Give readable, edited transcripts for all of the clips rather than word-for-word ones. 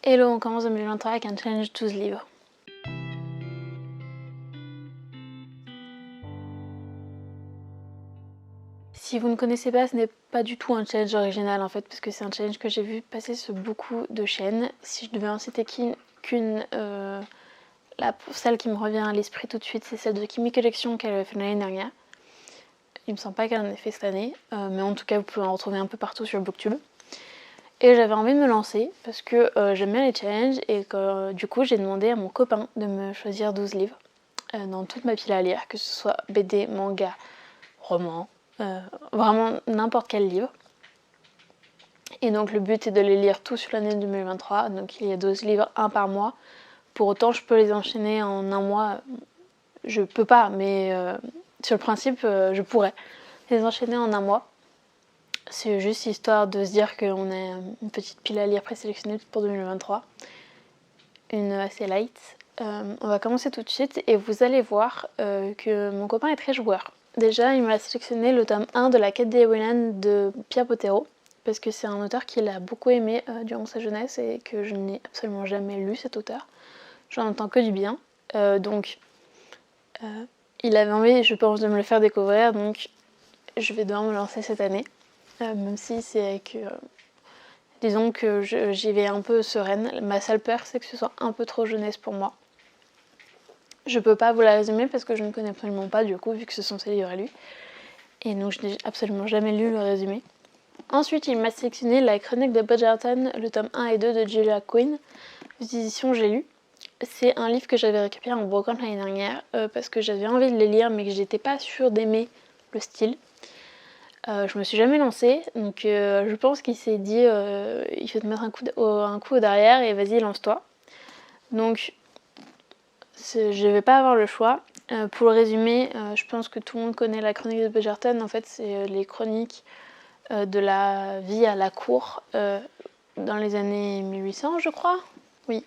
Hello, on commence 2023 avec un challenge 12 livres. Si vous ne connaissez pas, ce n'est pas du tout un challenge original en fait, parce que c'est un challenge que j'ai vu passer sur beaucoup de chaînes. Si je devais en citer celle qui me revient à l'esprit tout de suite, c'est celle de Kimi Collection qu'elle avait fait l'année dernière. Il me semble pas qu'elle en ait fait cette année, mais en tout cas vous pouvez en retrouver un peu partout sur Booktube. Et j'avais envie de me lancer parce que j'aime bien les challenges et que du coup j'ai demandé à mon copain de me choisir 12 livres dans toute ma pile à lire, que ce soit BD, manga, roman, vraiment n'importe quel livre. Et donc le but est de les lire tous sur l'année 2023, donc il y a 12 livres, un par mois. Pour autant je peux les enchaîner en un mois, je peux pas, mais sur le principe je pourrais les enchaîner en un mois. C'est juste histoire de se dire qu'on a une petite pile à lire présélectionnée pour 2023. Une assez light. On va commencer tout de suite et vous allez voir que mon copain est très joueur. Déjà, il m'a sélectionné le tome 1 de La Quête des Wayland de Pierre Bottero, parce que c'est un auteur qu'il a beaucoup aimé durant sa jeunesse et que je n'ai absolument jamais lu cet auteur. J'en entends que du bien. Il avait envie, je pense, de me le faire découvrir, donc je vais devoir me lancer cette année. Même si c'est avec... disons que j'y vais un peu sereine. Ma seule peur, c'est que ce soit un peu trop jeunesse pour moi. Je peux pas vous la résumer parce que je ne connais absolument pas du coup, vu que ce sont ses livres à lui. Et donc je n'ai absolument jamais lu le résumé. Ensuite, il m'a sélectionné La Chronique de Bridgerton, le tome 1 et 2 de Julia Quinn, aux éditions J'ai lu. C'est un livre que j'avais récupéré en brocante l'année dernière parce que j'avais envie de les lire mais que j'étais pas sûre d'aimer le style. Je me suis jamais lancée, donc je pense qu'il s'est dit il faut te mettre un coup derrière et vas-y lance-toi. Donc je vais pas avoir le choix. Pour le résumer, je pense que tout le monde connaît la chronique de Bridgerton. En fait, c'est les chroniques de la vie à la cour dans les années 1800, je crois. Oui,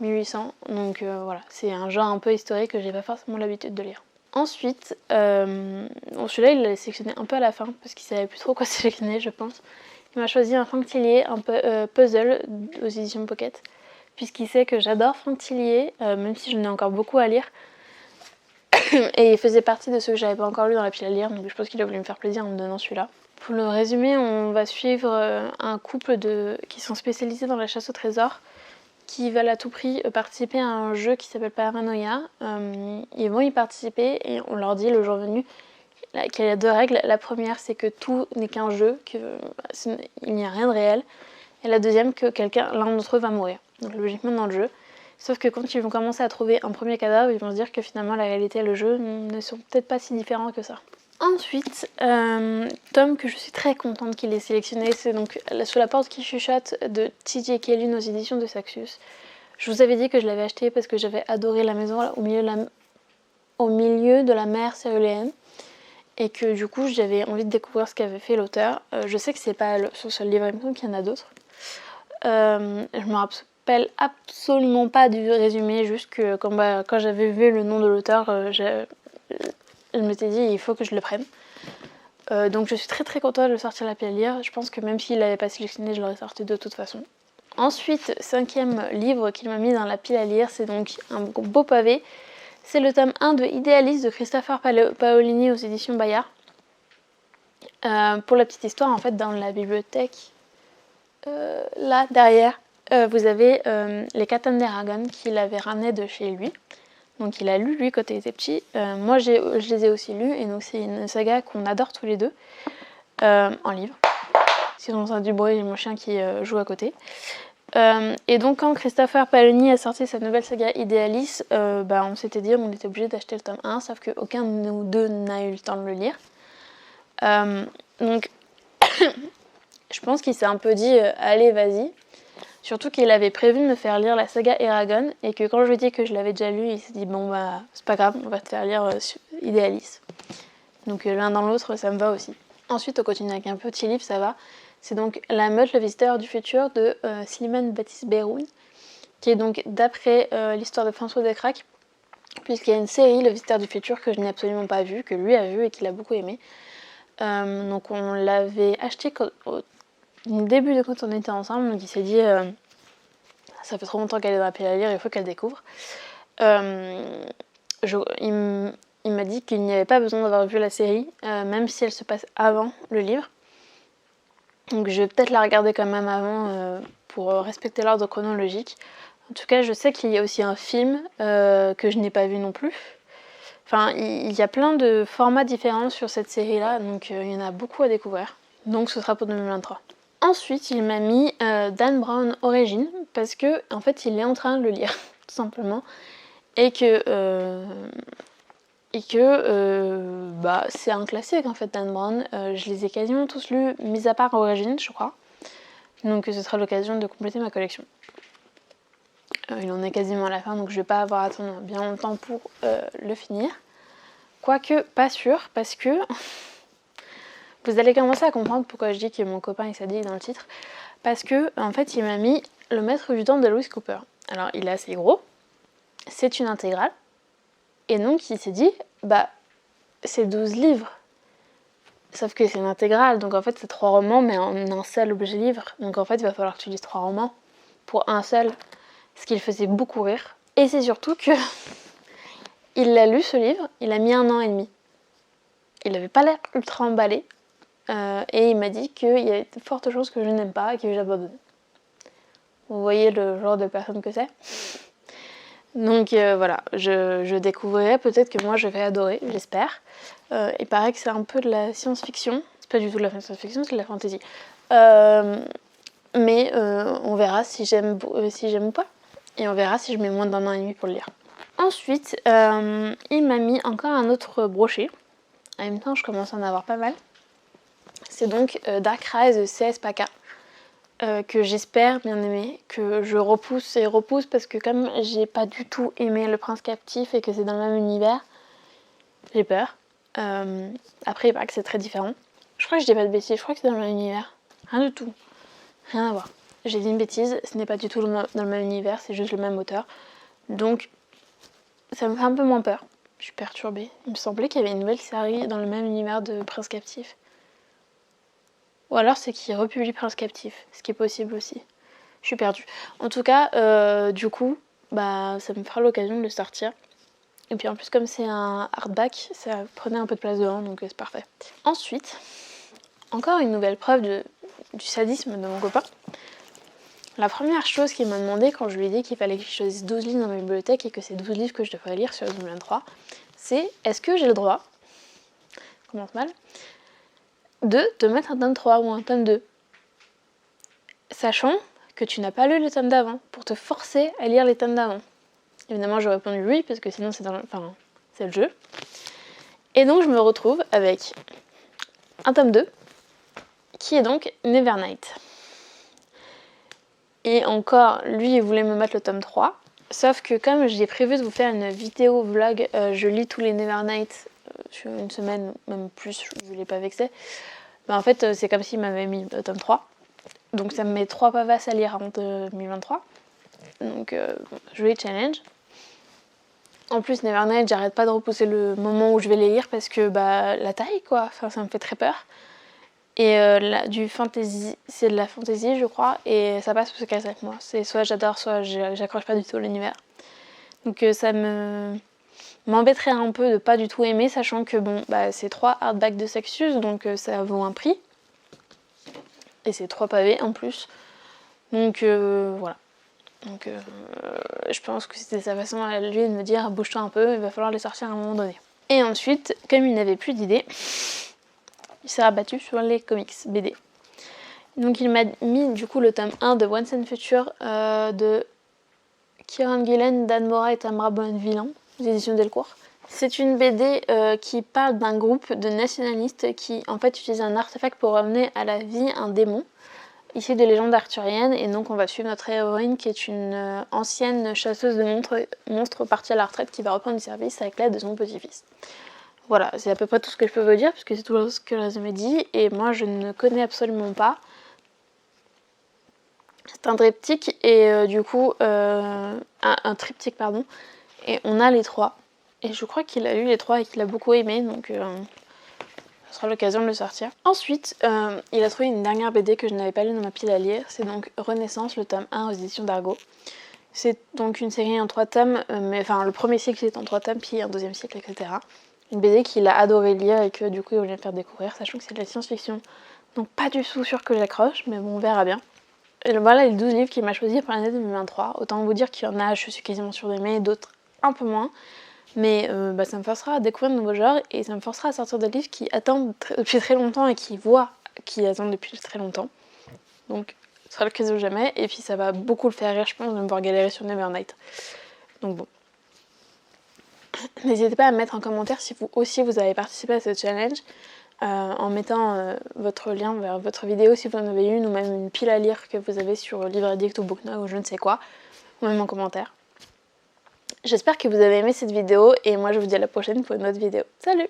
1800. Donc voilà, c'est un genre un peu historique que j'ai pas forcément l'habitude de lire. Ensuite, celui-là il l'a sélectionné un peu à la fin parce qu'il savait plus trop quoi sélectionner, je pense. Il m'a choisi un Franck Tillier, un puzzle aux éditions Pocket, puisqu'il sait que j'adore Franck Tillier, même si j'en ai encore beaucoup à lire. Et il faisait partie de ceux que j'avais pas encore lu dans la pile à lire, donc je pense qu'il a voulu me faire plaisir en me donnant celui-là. Pour le résumer, on va suivre un couple qui sont spécialisés dans la chasse au trésor, qui veulent à tout prix participer à un jeu qui s'appelle Paranoia. Ils vont y participer et on leur dit le jour venu qu'il y a deux règles. La première, c'est que tout n'est qu'un jeu, qu'il n'y a rien de réel. Et la deuxième, que l'un d'entre eux va mourir. Donc logiquement dans le jeu. Sauf que quand ils vont commencer à trouver un premier cadavre, ils vont se dire que finalement la réalité et le jeu ne sont peut-être pas si différents que ça. Ensuite, tome que je suis très contente qu'il ait sélectionné, c'est donc Sous la porte qui chuchote de T.J. Klune aux éditions de Saxus. Je vous avais dit que je l'avais acheté parce que j'avais adoré la maison au milieu de la mer céruléenne et que du coup j'avais envie de découvrir ce qu'avait fait l'auteur. Je sais que c'est pas son seul livre, il me semble qu'il y en a d'autres. Je me rappelle absolument pas du résumé, juste que quand j'avais vu le nom de l'auteur, je m'étais dit il faut que je le prenne. Donc je suis très très contente de le sortir à la pile à lire. Je pense que même s'il l'avait pas sélectionné, je l'aurais sorti de toute façon. Ensuite, 5e livre qu'il m'a mis dans la pile à lire, c'est donc un beau pavé. C'est le tome 1 de Idéaliste de Christopher Paolini aux éditions Bayard. Pour la petite histoire, en fait, dans la bibliothèque, là derrière, vous avez les Catanes d'Aragon qu'il avait ramené de chez lui. Donc il a lu lui quand il était petit. Moi je les ai aussi lus et donc c'est une saga qu'on adore tous les deux en livre. Si on entend du bruit, j'ai mon chien qui joue à côté. Et donc quand Christopher Paolini a sorti sa nouvelle saga Idéalis, on s'était dit on était obligé d'acheter le tome 1, sauf qu'aucun de nous deux n'a eu le temps de le lire. Donc je pense qu'il s'est un peu dit allez vas-y. Surtout qu'il avait prévu de me faire lire la saga Eragon et que quand je lui ai dit que je l'avais déjà lu, il s'est dit bon bah c'est pas grave, on va te faire lire Idéalis. Donc l'un dans l'autre, ça me va aussi. Ensuite on continue avec un petit livre, ça va. C'est donc La Meute, le visiteur du futur de Slimane Baptiste Beyroun, qui est donc d'après l'histoire de François Descraques, puisqu'il y a une série, Le visiteur du futur, que je n'ai absolument pas vue, que lui a vue et qu'il a beaucoup aimé. Donc on l'avait acheté au début de quand on était ensemble, donc il s'est dit Ça fait trop longtemps qu'elle est dans la pile à lire, il faut qu'elle découvre. Il m'a dit qu'il n'y avait pas besoin d'avoir vu la série, même si elle se passe avant le livre. Donc je vais peut-être la regarder quand même avant pour respecter l'ordre chronologique. En tout cas, je sais qu'il y a aussi un film que je n'ai pas vu non plus. Enfin, il y a plein de formats différents sur cette série-là, donc il y en a beaucoup à découvrir. Donc ce sera pour 2023. Ensuite, il m'a mis Dan Brown Origins, parce que en fait, il est en train de le lire, tout simplement. Et que c'est un classique en fait, Dan Brown. Je les ai quasiment tous lus, mis à part Origins, je crois. Donc ce sera l'occasion de compléter ma collection. Il en est quasiment à la fin, donc je vais pas avoir à attendre bien longtemps pour le finir. Quoique, pas sûr, parce que vous allez commencer à comprendre pourquoi je dis que mon copain il s'addict dans le titre. Parce que, en fait, il m'a mis Le Maître du Temps de Lewis Cooper. Alors, il est assez gros, c'est une intégrale, et donc il s'est dit, c'est 12 livres. Sauf que c'est une intégrale, donc en fait c'est 3 romans, mais en un seul objet livre. Donc en fait, il va falloir que tu lises 3 romans pour un seul. Ce qui le faisait beaucoup rire. Et c'est surtout que il l'a lu ce livre, il a mis 1 an et demi. Il n'avait pas l'air ultra emballé et il m'a dit qu'il y avait de fortes chances que je n'aime pas et que j'abandonne. Vous voyez le genre de personne que c'est. Donc voilà, je découvrirai, peut-être que moi je vais adorer, j'espère. Il paraît que c'est un peu de la science-fiction. C'est pas du tout de la science-fiction, c'est de la fantasy. Mais on verra si j'aime ou pas. Et on verra si je mets moins d'1 an et demi pour le lire. Ensuite, il m'a mis encore un autre brochet. En même temps, je commence à en avoir pas mal. C'est donc Dark Rise de C.S. Paca, que j'espère bien aimer, que je repousse parce que comme j'ai pas du tout aimé Le Prince Captif et que c'est dans le même univers, j'ai peur. Après, il paraît que c'est très différent. Je crois que je dis pas de bêtises, je crois que c'est dans le même univers. Rien du tout. Rien à voir. J'ai dit une bêtise, ce n'est pas du tout dans le même univers, c'est juste le même auteur. Donc, ça me fait un peu moins peur. Je suis perturbée. Il me semblait qu'il y avait une nouvelle série dans le même univers de Prince Captif. Ou alors c'est qu'il republie Prince Captif, ce qui est possible aussi. Je suis perdue. En tout cas, du coup, ça me fera l'occasion de le sortir. Et puis en plus, comme c'est un hardback, ça prenait un peu de place devant, donc c'est parfait. Ensuite, encore une nouvelle preuve du sadisme de mon copain. La première chose qu'il m'a demandé quand je lui ai dit qu'il fallait que je choisisse 12 livres dans ma bibliothèque et que c'est 12 livres que je devrais lire sur 2023, c'est est-ce que j'ai le droit, commence mal, de te mettre un tome 3 ou un tome 2, sachant que tu n'as pas lu le tome d'avant, pour te forcer à lire les tomes d'avant. Évidemment, j'ai répondu oui, parce que sinon c'est le jeu. Et donc je me retrouve avec un tome 2, qui est donc Nevernight. Et encore, lui, il voulait me mettre le tome 3. Sauf que comme j'ai prévu de vous faire une vidéo vlog, je lis tous les Nevernight sur une semaine, même plus, je ne l'ai pas vexé. En fait, c'est comme s'il m'avait mis le tome 3. Donc ça me met 3 pavasses à lire avant 2023. Donc je les challenge. En plus, Nevernight, j'arrête pas de repousser le moment où je vais les lire parce que la taille, quoi. Enfin, ça me fait très peur. Et du fantasy, c'est de la fantasy je crois, et ça passe ou ça casse avec moi. C'est soit j'adore, soit j'accroche pas du tout à l'univers. Donc ça m'embêterait un peu de pas du tout aimer, sachant que c'est 3 hardbacks de Sextus, donc ça vaut un prix. Et c'est 3 pavés en plus. Donc voilà. Donc je pense que c'était sa façon à lui de me dire bouge-toi un peu, il va falloir les sortir à un moment donné. Et ensuite, comme il n'avait plus d'idées, il s'est rabattu sur les comics BD. Donc il m'a mis du coup le tome 1 de Once and Future de Kieran Gillen, Dan Mora et Tamara Bonvillain, aux éditions Delcourt. C'est une BD qui parle d'un groupe de nationalistes qui en fait utilisent un artefact pour ramener à la vie un démon, issu des légendes arthuriennes, et donc on va suivre notre héroïne qui est une ancienne chasseuse de monstres partie à la retraite qui va reprendre du service avec l'aide de son petit-fils. Voilà, c'est à peu près tout ce que je peux vous dire, puisque c'est tout ce que le résumé dit, et moi je ne connais absolument pas. C'est un triptyque, et du coup, un triptyque, pardon, et on a les 3. Et je crois qu'il a lu les 3 et qu'il a beaucoup aimé, donc ce sera l'occasion de le sortir. Ensuite, il a trouvé une dernière BD que je n'avais pas lue dans ma pile à lire, c'est donc Renaissance, le tome 1 aux éditions d'Argo. C'est donc une série en 3 tomes, mais enfin le premier cycle est en 3 tomes, puis un deuxième cycle, etc. Une BD qu'il a adoré lire et que du coup il voulait me faire découvrir, sachant que c'est de la science-fiction. Donc pas du tout sûr que j'accroche, mais bon on verra bien. Et voilà les 12 livres qu'il m'a choisi pour l'année 2023. Autant vous dire qu'il y en a, je suis quasiment sûre d'aimer, d'autres un peu moins. Mais ça me forcera à découvrir de nouveaux genres et ça me forcera à sortir des livres qui attendent depuis très longtemps et qui attendent depuis très longtemps. Donc ce sera l'occasion jamais, et puis ça va beaucoup le faire rire, je pense, de me voir galérer sur Nevernight. Donc bon. N'hésitez pas à me mettre en commentaire si vous aussi vous avez participé à ce challenge, en mettant votre lien vers votre vidéo si vous en avez une, ou même une pile à lire que vous avez sur Livre Addict ou Booknote ou je ne sais quoi, ou même en commentaire. J'espère que vous avez aimé cette vidéo, et moi je vous dis à la prochaine pour une autre vidéo. Salut!